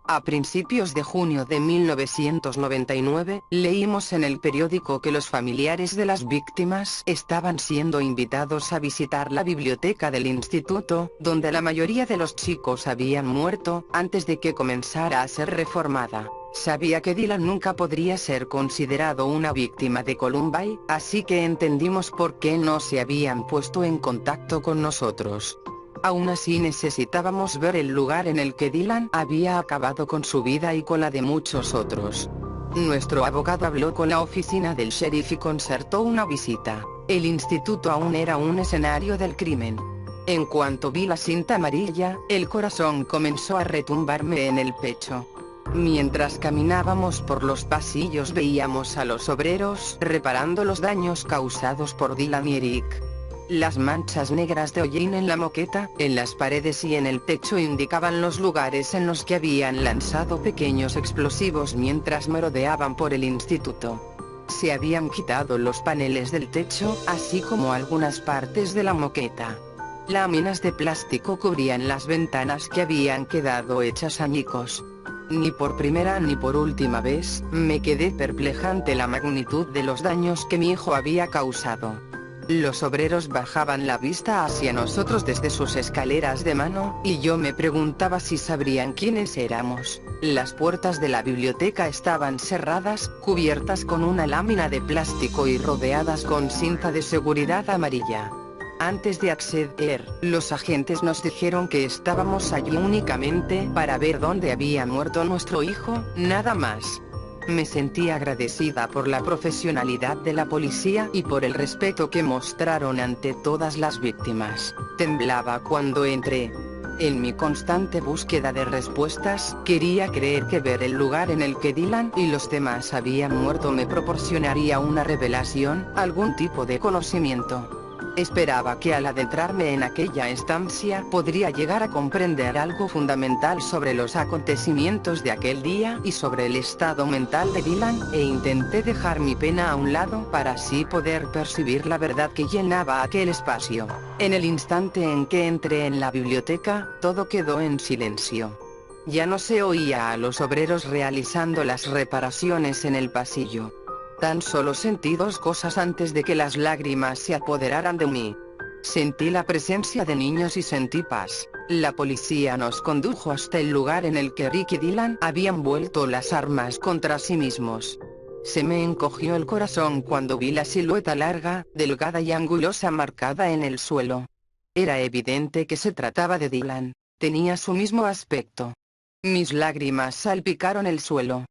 A principios de junio de 1999, leímos en el periódico que los familiares de las víctimas estaban siendo invitados a visitar la biblioteca del instituto, donde la mayoría de los chicos habían muerto, antes de que comenzara a ser reformada. Sabía que Dylan nunca podría ser considerado una víctima de Columbine, así que entendimos por qué no se habían puesto en contacto con nosotros. Aún así necesitábamos ver el lugar en el que Dylan había acabado con su vida y con la de muchos otros. Nuestro abogado habló con la oficina del sheriff y concertó una visita. El instituto aún era un escenario del crimen. En cuanto vi la cinta amarilla, el corazón comenzó a retumbarme en el pecho. Mientras caminábamos por los pasillos veíamos a los obreros reparando los daños causados por Dylan y Eric. Las manchas negras de hollín en la moqueta, en las paredes y en el techo indicaban los lugares en los que habían lanzado pequeños explosivos mientras merodeaban por el instituto. Se habían quitado los paneles del techo, así como algunas partes de la moqueta. Láminas de plástico cubrían las ventanas que habían quedado hechas añicos. Ni por primera ni por última vez, me quedé perpleja ante la magnitud de los daños que mi hijo había causado. Los obreros bajaban la vista hacia nosotros desde sus escaleras de mano, y yo me preguntaba si sabrían quiénes éramos. Las puertas de la biblioteca estaban cerradas, cubiertas con una lámina de plástico y rodeadas con cinta de seguridad amarilla. Antes de acceder, los agentes nos dijeron que estábamos allí únicamente para ver dónde había muerto nuestro hijo, nada más. Me sentí agradecida por la profesionalidad de la policía y por el respeto que mostraron ante todas las víctimas. Temblaba cuando entré. En mi constante búsqueda de respuestas, quería creer que ver el lugar en el que Dylan y los demás habían muerto me proporcionaría una revelación, algún tipo de conocimiento. Esperaba que al adentrarme en aquella estancia podría llegar a comprender algo fundamental sobre los acontecimientos de aquel día y sobre el estado mental de Dylan, e intenté dejar mi pena a un lado para así poder percibir la verdad que llenaba aquel espacio. En el instante en que entré en la biblioteca, todo quedó en silencio. Ya no se oía a los obreros realizando las reparaciones en el pasillo. Tan solo sentí dos cosas antes de que las lágrimas se apoderaran de mí. Sentí la presencia de niños y sentí paz. La policía nos condujo hasta el lugar en el que Rick y Dylan habían vuelto las armas contra sí mismos. Se me encogió el corazón cuando vi la silueta larga, delgada y angulosa marcada en el suelo. Era evidente que se trataba de Dylan. Tenía su mismo aspecto. Mis lágrimas salpicaron el suelo.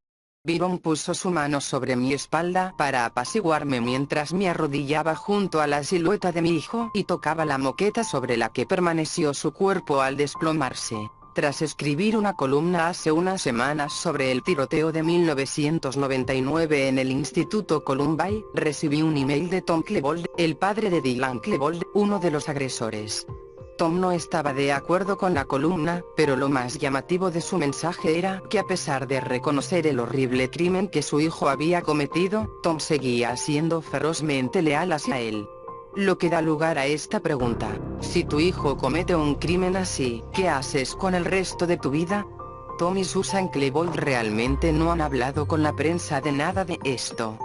Byron puso su mano sobre mi espalda para apaciguarme mientras me arrodillaba junto a la silueta de mi hijo y tocaba la moqueta sobre la que permaneció su cuerpo al desplomarse. Tras escribir una columna hace unas semanas sobre el tiroteo de 1999 en el Instituto Columbine, recibí un email de Tom Klebold, el padre de Dylan Klebold, uno de los agresores. Tom no estaba de acuerdo con la columna, pero lo más llamativo de su mensaje era que a pesar de reconocer el horrible crimen que su hijo había cometido, Tom seguía siendo ferozmente leal hacia él. Lo que da lugar a esta pregunta: si tu hijo comete un crimen así, ¿qué haces con el resto de tu vida? Tom y Susan Klebold realmente no han hablado con la prensa de nada de esto.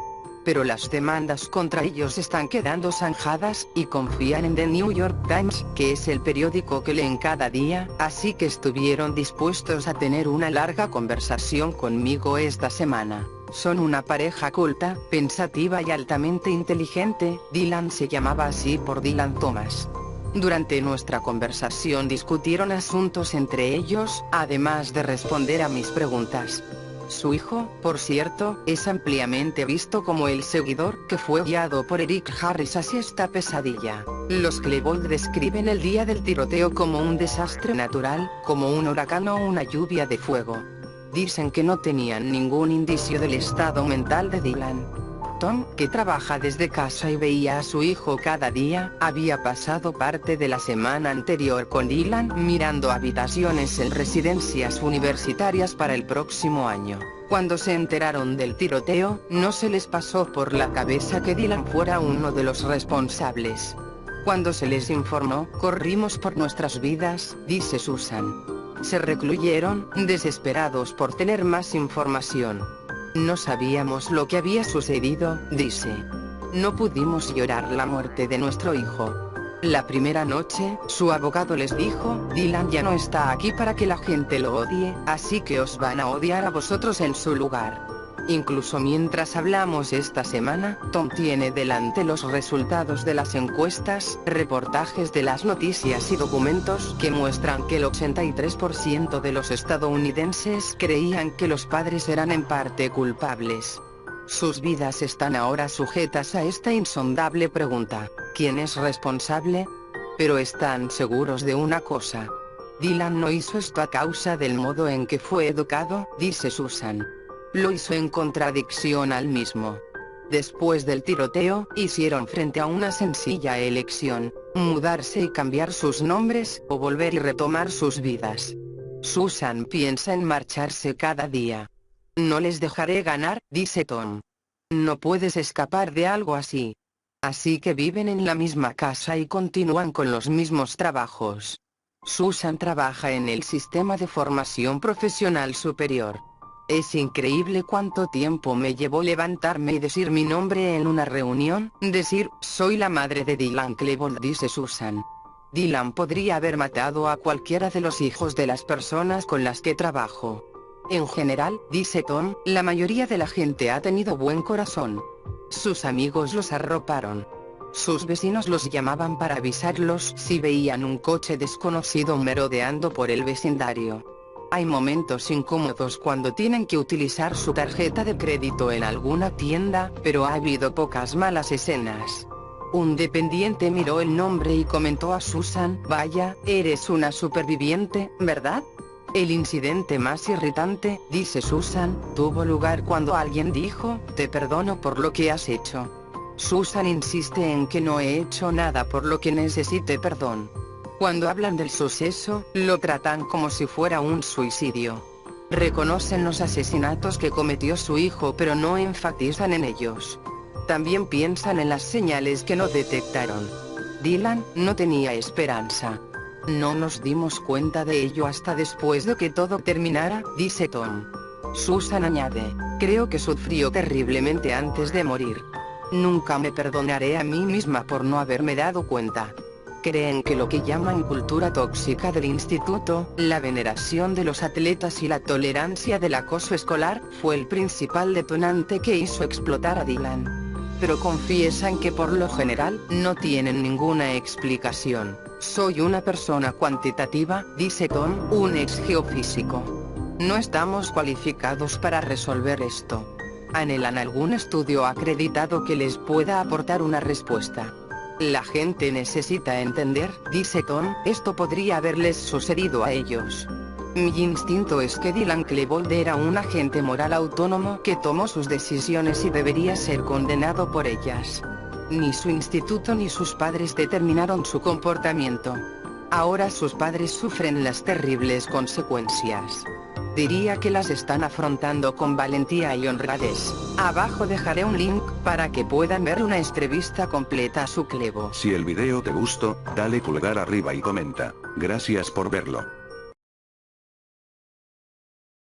Pero las demandas contra ellos están quedando zanjadas, y confían en The New York Times, que es el periódico que leen cada día, así que estuvieron dispuestos a tener una larga conversación conmigo esta semana. Son una pareja culta, pensativa y altamente inteligente. Dylan se llamaba así por Dylan Thomas. Durante nuestra conversación discutieron asuntos entre ellos, además de responder a mis preguntas. Su hijo, por cierto, es ampliamente visto como el seguidor que fue guiado por Eric Harris hacia esta pesadilla. Los Klebold describen el día del tiroteo como un desastre natural, como un huracán o una lluvia de fuego. Dicen que no tenían ningún indicio del estado mental de Dylan. Tom, que trabaja desde casa y veía a su hijo cada día, había pasado parte de la semana anterior con Dylan mirando habitaciones en residencias universitarias para el próximo año. Cuando se enteraron del tiroteo, no se les pasó por la cabeza que Dylan fuera uno de los responsables. Cuando se les informó, corrimos por nuestras vidas, dice Susan. Se recluyeron, desesperados por tener más información. No sabíamos lo que había sucedido, dice. No pudimos llorar la muerte de nuestro hijo. La primera noche, su abogado les dijo, Dylan ya no está aquí para que la gente lo odie, así que os van a odiar a vosotros en su lugar. Incluso mientras hablamos esta semana, Tom tiene delante los resultados de las encuestas, reportajes de las noticias y documentos que muestran que el 83% de los estadounidenses creían que los padres eran en parte culpables. Sus vidas están ahora sujetas a esta insondable pregunta, ¿quién es responsable? Pero están seguros de una cosa. Dylan no hizo esto a causa del modo en que fue educado, dice Susan. Lo hizo en contradicción al mismo. Después del tiroteo, hicieron frente a una sencilla elección, mudarse y cambiar sus nombres, o volver y retomar sus vidas. Susan piensa en marcharse cada día. No les dejaré ganar, dice Tom. No puedes escapar de algo así. Así que viven en la misma casa y continúan con los mismos trabajos. Susan trabaja en el sistema de formación profesional superior. Es increíble cuánto tiempo me llevó levantarme y decir mi nombre en una reunión, decir, soy la madre de Dylan Klebold, dice Susan. Dylan podría haber matado a cualquiera de los hijos de las personas con las que trabajo. En general, dice Tom, la mayoría de la gente ha tenido buen corazón. Sus amigos los arroparon. Sus vecinos los llamaban para avisarlos si veían un coche desconocido merodeando por el vecindario. Hay momentos incómodos cuando tienen que utilizar su tarjeta de crédito en alguna tienda, pero ha habido pocas malas escenas. Un dependiente miró el nombre y comentó a Susan, vaya, eres una superviviente, ¿verdad? El incidente más irritante, dice Susan, tuvo lugar cuando alguien dijo, te perdono por lo que has hecho. Susan insiste en que no he hecho nada por lo que necesite perdón. Cuando hablan del suceso, lo tratan como si fuera un suicidio. Reconocen los asesinatos que cometió su hijo pero no enfatizan en ellos. También piensan en las señales que no detectaron. Dylan no tenía esperanza. No nos dimos cuenta de ello hasta después de que todo terminara, dice Tom. Susan añade, creo que sufrió terriblemente antes de morir. Nunca me perdonaré a mí misma por no haberme dado cuenta. Creen que lo que llaman cultura tóxica del instituto, la veneración de los atletas y la tolerancia del acoso escolar, fue el principal detonante que hizo explotar a Dylan. Pero confiesan que por lo general, no tienen ninguna explicación. Soy una persona cuantitativa, dice Tom, un ex geofísico. No estamos cualificados para resolver esto. Anhelan algún estudio acreditado que les pueda aportar una respuesta. La gente necesita entender, dice Tom, esto podría haberles sucedido a ellos. Mi instinto es que Dylan Klebold era un agente moral autónomo que tomó sus decisiones y debería ser condenado por ellas. Ni su instituto ni sus padres determinaron su comportamiento. Ahora sus padres sufren las terribles consecuencias. Diría que las están afrontando con valentía y honradez. Abajo dejaré un link para que puedan ver una entrevista completa a su Klebold. Si el video te gustó, dale pulgar arriba y comenta. Gracias por verlo.